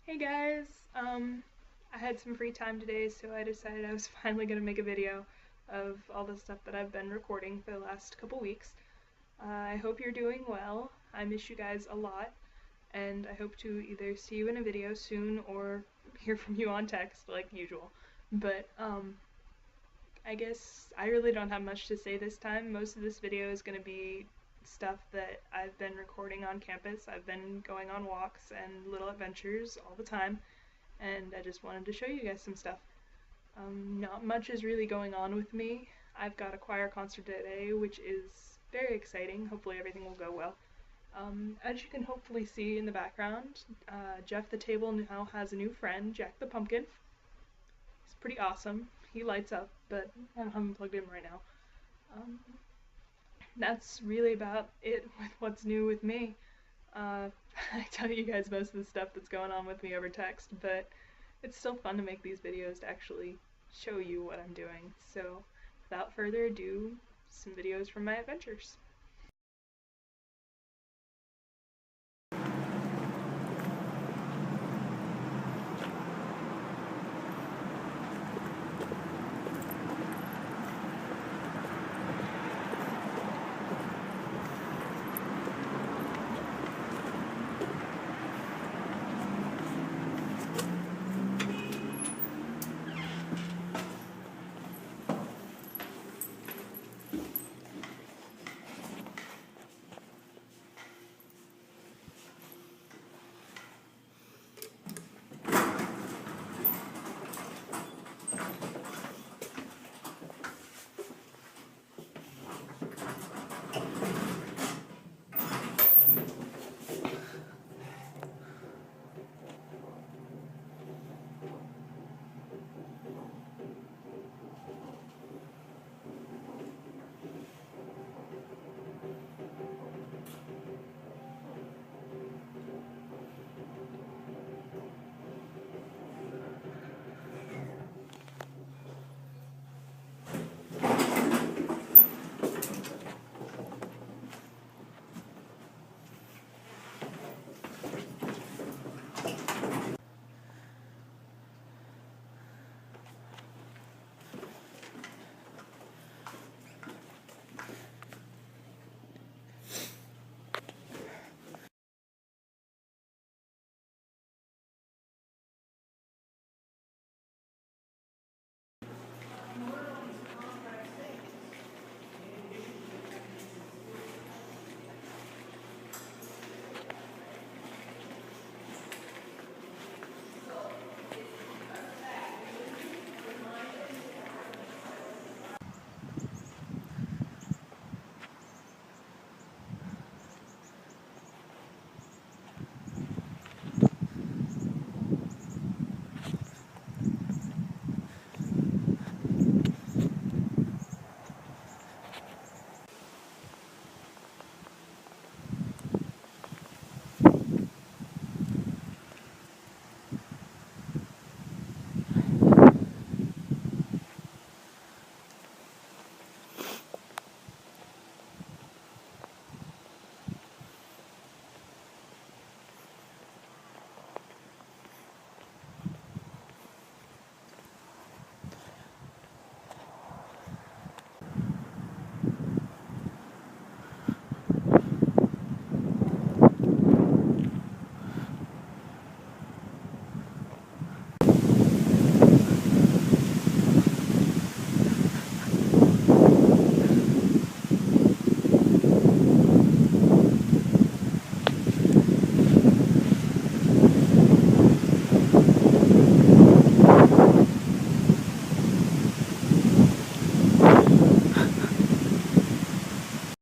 Hey guys, I had some free time today, so I decided I was finally gonna make a video of all the stuff that I've been recording for the last couple weeks. I hope you're doing well. I miss you guys a lot, and I hope to either see you in a video soon or hear from you on text like usual. But, I guess I really don't have much to say this time. Most of this video is gonna be stuff that I've been recording on campus. I've been going on walks and little adventures all the time, and I just wanted to show you guys some stuff. Not much is really going on with me. I've got a choir concert today, which is very exciting. Hopefully everything will go well. As you can hopefully see in the background, Jeff the table now has a new friend, Jack the Pumpkin. He's pretty awesome. He lights up, but I don't have him plugged in right now. That's really about it with what's new with me. I tell you guys most of the stuff that's going on with me over text, but it's still fun to make these videos to actually show you what I'm doing. So without further ado, some videos from my adventures.